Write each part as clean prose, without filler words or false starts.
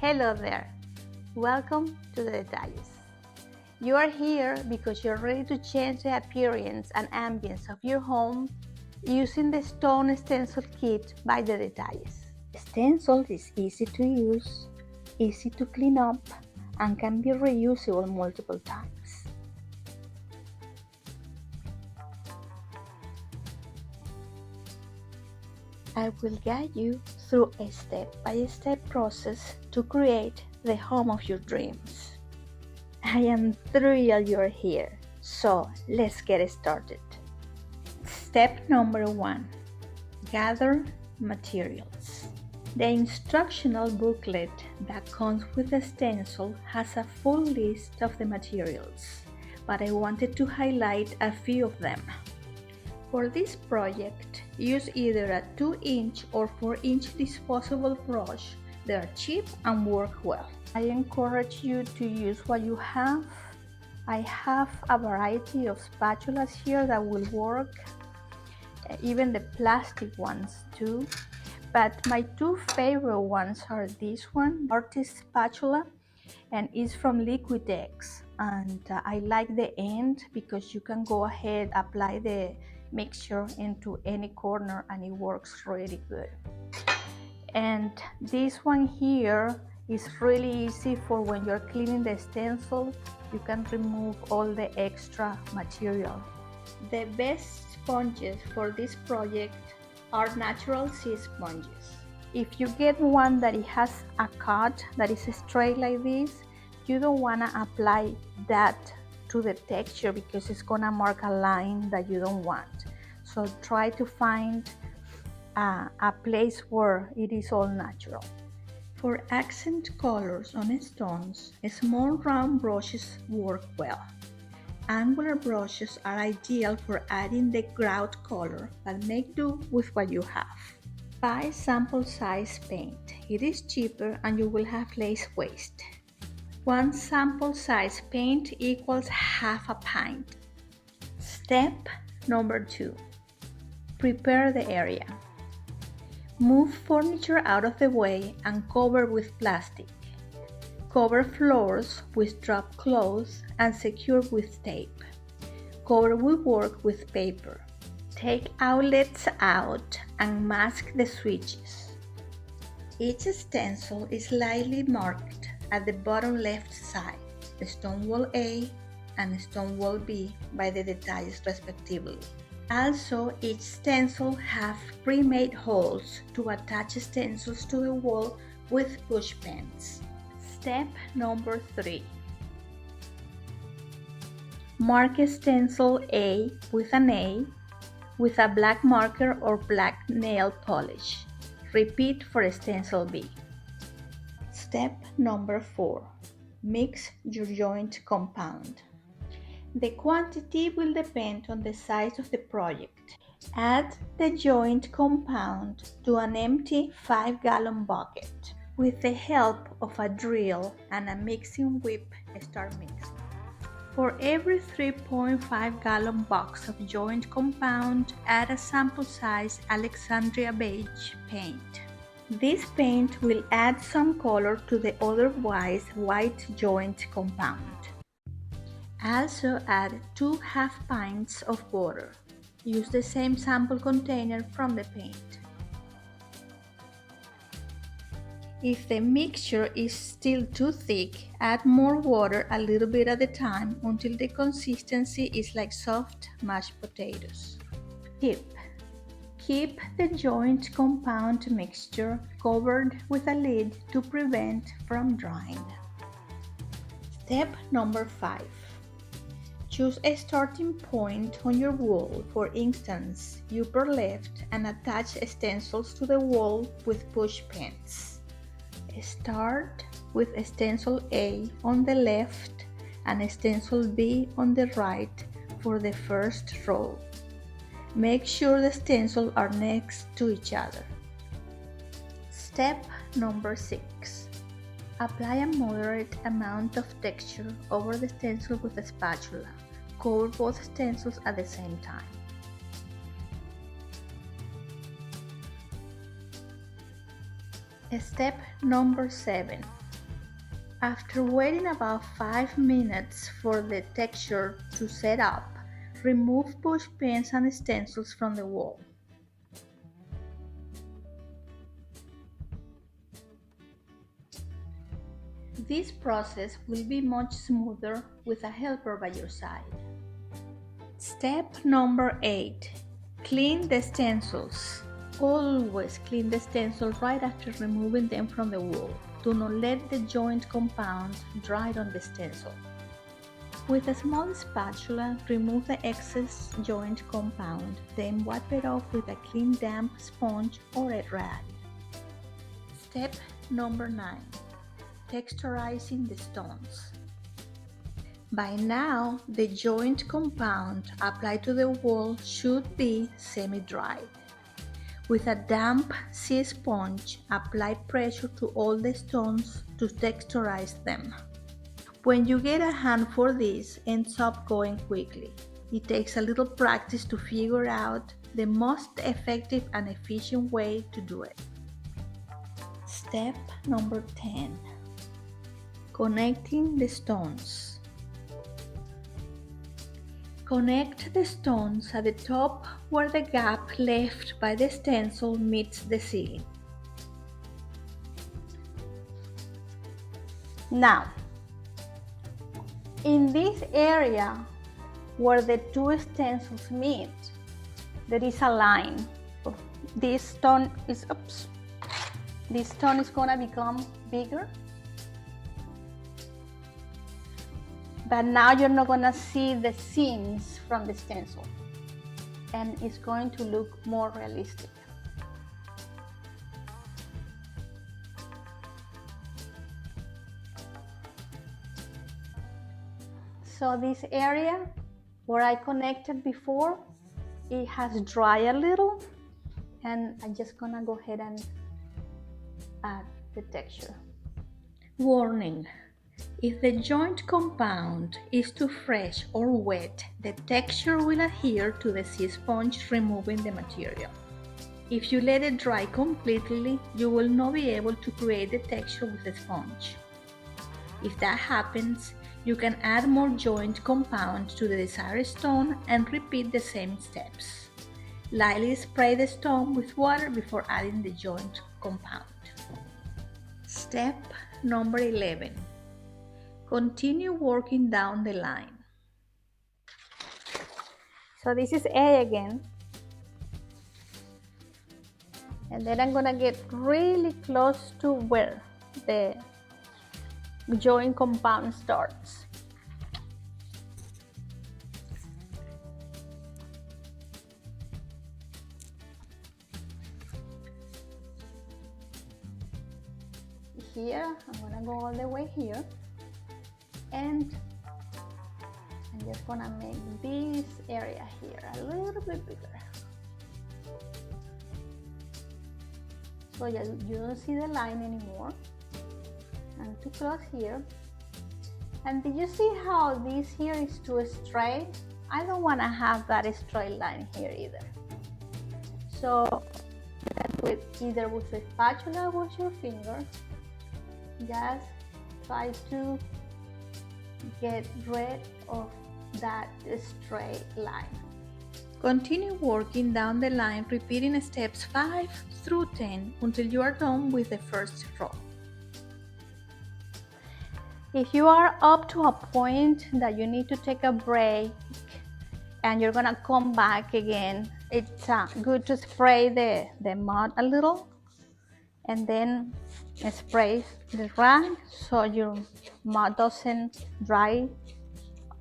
Hello there, welcome to the Detalles. You are here because you're ready to change the appearance and ambience of your home using the Stone Stencil Kit by the Detalles. Stencil is easy to use, easy to clean up, and can be reusable multiple times. I will guide you through a step-by-step process to create the home of your dreams. I am thrilled you're here, so let's get started. Step number 1. Gather materials. The instructional booklet that comes with the stencil has a full list of the materials, but I wanted to highlight a few of them. For this project, use either a 2-inch or 4-inch disposable brush. They are cheap and work well. I encourage you to use what you have. I have a variety of spatulas here that will work, even the plastic ones too. But my two favorite ones are this one, artist spatula, and it's from Liquidex. And I like the end because you can go ahead, apply the mixture into any corner and it works really good. And this one here is really easy for when you're cleaning the stencil. You can remove all the extra material. The best sponges for this project are natural sea sponges. If you get one that it has a cut that is straight like this, you don't want to apply that to the texture because it's gonna mark a line that you don't want. So try to find a place where it is all natural. For accent colors on stones, small round brushes work well. Angular brushes are ideal for adding the grout color, but make do with what you have. Buy sample size paint. It is cheaper and you will have less waste. 1 sample size paint equals half a pint. Step number 2. Prepare the area. Move furniture out of the way and cover with plastic. Cover floors with drop cloths and secure with tape. Cover woodwork with paper. Take outlets out and mask the switches. Each stencil is lightly marked at the bottom left side, the stone wall A and stone wall B by the Detalles respectively. Also, each stencil have pre-made holes to attach stencils to the wall with push pins. Step number 3. Mark stencil A with an A with a black marker or black nail polish. Repeat for stencil B. Step number 4. Mix your joint compound. The quantity will depend on the size of the project. Add the joint compound to an empty 5-gallon bucket. With the help of a drill and a mixing whip, start mixing. For every 3.5-gallon box of joint compound, add a sample size Alexandria beige paint. This paint will add some color to the otherwise white joint compound. Also add 2 half pints of water. Use the same sample container from the paint. If the mixture is still too thick, add more water a little bit at a time until the consistency is like soft mashed potatoes. Tip: keep the joint compound mixture covered with a lid to prevent from drying. Step number 5. Choose a starting point on your wall, for instance, upper left, and attach stencils to the wall with push pins. Start with stencil A on the left and stencil B on the right for the first row. Make sure the stencils are next to each other. Step number 6. Apply a moderate amount of texture over the stencil with a spatula. Cover both stencils at the same time. Step number 7. After waiting about 5 minutes for the texture to set up, remove push pins and stencils from the wall. This process will be much smoother with a helper by your side. Step number 8. Clean the stencils. Always clean the stencils right after removing them from the wall. Do not let the joint compound dry on the stencil. With a small spatula, remove the excess joint compound, then wipe it off with a clean damp sponge or a rag. Step number 9. Texturizing the stones. By now, the joint compound applied to the wall should be semi-dried. With a damp sea sponge, apply pressure to all the stones to texturize them. When you get a hand for this, it ends up going quickly. It takes a little practice to figure out the most effective and efficient way to do it. Step number 10. Connecting the stones. Connect the stones at the top where the gap left by the stencil meets the ceiling. Now, in this area where the two stencils meet, there is a line. This stone is gonna become bigger. But now you're not gonna see the seams from the stencil, and it's going to look more realistic. So this area where I connected before, it has dried a little, and I'm just gonna go ahead and add the texture. Warning: if the joint compound is too fresh or wet, the texture will adhere to the sea sponge, removing the material. If you let it dry completely, you will not be able to create the texture with the sponge. If that happens, you can add more joint compound to the desired stone and repeat the same steps. Lightly spray the stone with water before adding the joint compound. Step number 11. Continue working down the line. So this is A again. And then I'm gonna get really close to where the joint compound starts. Here, I'm gonna go all the way here, and I'm just gonna make this area here a little bit bigger. So yeah, you don't see the line anymore. I'm too close here. And did you see how this here is too straight? I don't want to have that straight line here either. So with either with a spatula or with your finger, just try to get rid of that straight line. Continue working down the line, repeating steps 5 through 10 until you are done with the first row. If you are up to a point that you need to take a break and you're gonna come back again, it's good to spray the mud a little and then spray the rag so your mud doesn't dry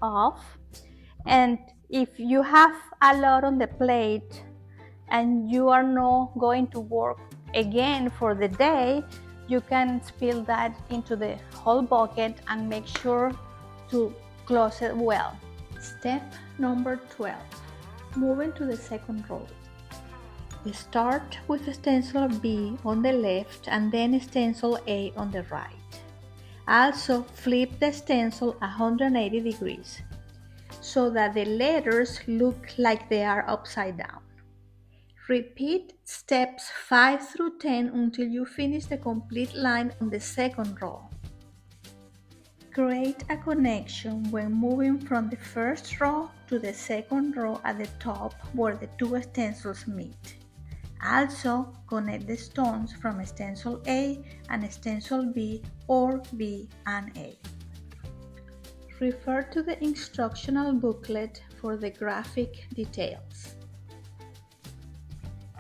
off. And if you have a lot on the plate and you are not going to work again for the day, you can spill that into the whole bucket and make sure to close it well. Step number 12. Moving to the second row. We start with stencil B on the left and then stencil A on the right. Also flip the stencil 180 degrees so that the letters look like they are upside down. Repeat steps 5 through 10 until you finish the complete line on the second row. Create a connection when moving from the first row to the second row at the top where the two stencils meet. Also, connect the stones from stencil A and stencil B or B and A. Refer to the instructional booklet for the graphic details.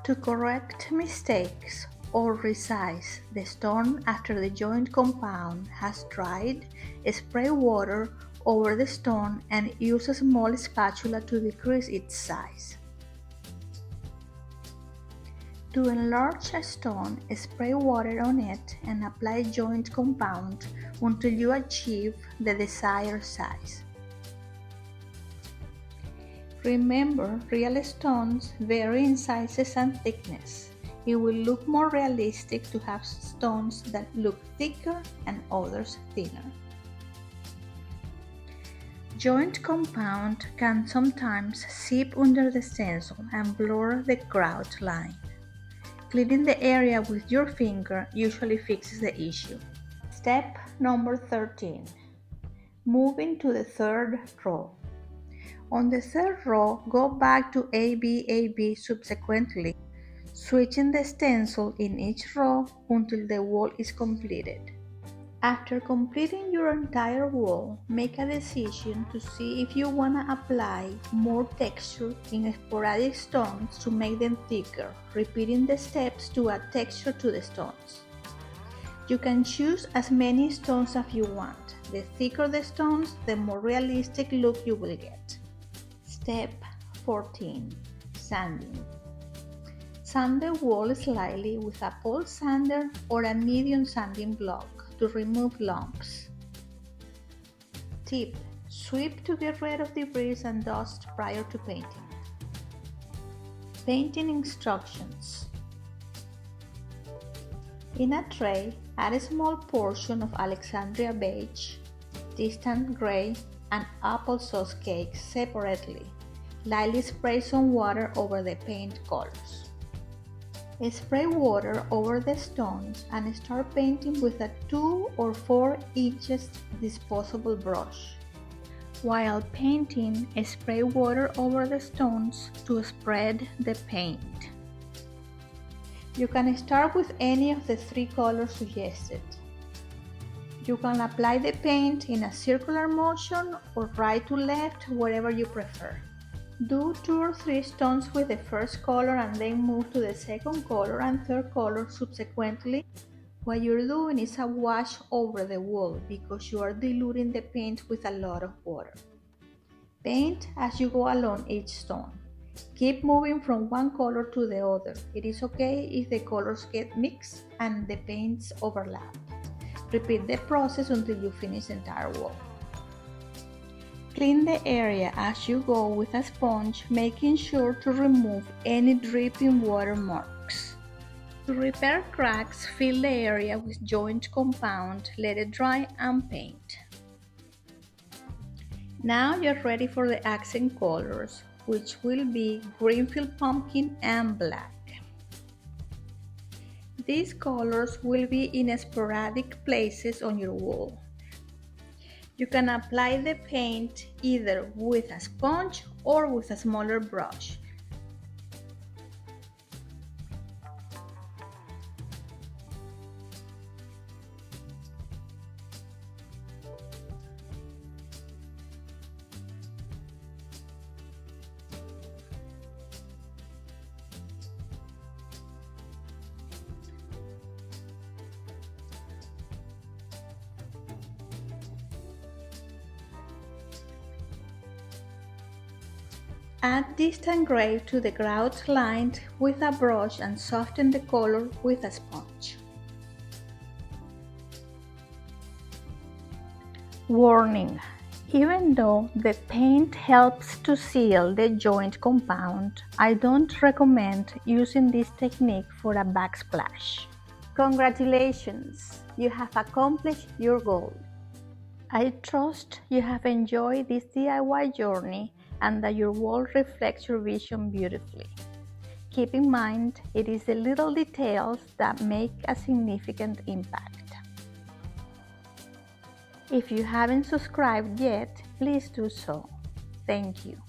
To correct mistakes or resize the stone after the joint compound has dried, spray water over the stone and use a small spatula to decrease its size. To enlarge a stone, spray water on it and apply joint compound until you achieve the desired size. Remember, real stones vary in sizes and thickness. It will look more realistic to have stones that look thicker and others thinner. Joint compound can sometimes seep under the stencil and blur the grout line. Cleaning the area with your finger usually fixes the issue. Step number 13. Moving to the third row. On the third row, go back to AB subsequently, switching the stencil in each row until the wall is completed. After completing your entire wall, make a decision to see if you want to apply more texture in sporadic stones to make them thicker, repeating the steps to add texture to the stones. You can choose as many stones as you want. The thicker the stones, the more realistic look you will get. Step 14. Sanding. Sand the wall slightly with a pole sander or a medium sanding block to remove lumps. Tip: sweep to get rid of debris and dust prior to painting. Painting instructions. In a tray, add a small portion of Alexandria beige, distant gray, and applesauce cake separately. Lightly spray some water over the paint colors. Spray water over the stones and start painting with a 2 or 4 inches disposable brush. While painting, spray water over the stones to spread the paint. You can start with any of the 3 colors suggested. You can apply the paint in a circular motion or right to left, wherever you prefer. Do 2 or 3 stones with the first color and then move to the second color and third color subsequently. What you're doing is a wash over the wall because you are diluting the paint with a lot of water. Paint as you go along each stone. Keep moving from one color to the other. It is okay if the colors get mixed and the paints overlap. Repeat the process until you finish the entire wall. Clean the area as you go with a sponge, making sure to remove any dripping water marks. To repair cracks, fill the area with joint compound, let it dry and paint. Now you're ready for the accent colors, which will be Greenfield Pumpkin and Black. These colors will be in sporadic places on your wall. You can apply the paint either with a sponge or with a smaller brush. Add distant gray to the grout line with a brush and soften the color with a sponge. Warning: even though the paint helps to seal the joint compound, I don't recommend using this technique for a backsplash. Congratulations! You have accomplished your goal. I trust you have enjoyed this DIY journey and that your wall reflects your vision beautifully. Keep in mind, it is the little details that make a significant impact. If you haven't subscribed yet, please do so. Thank you.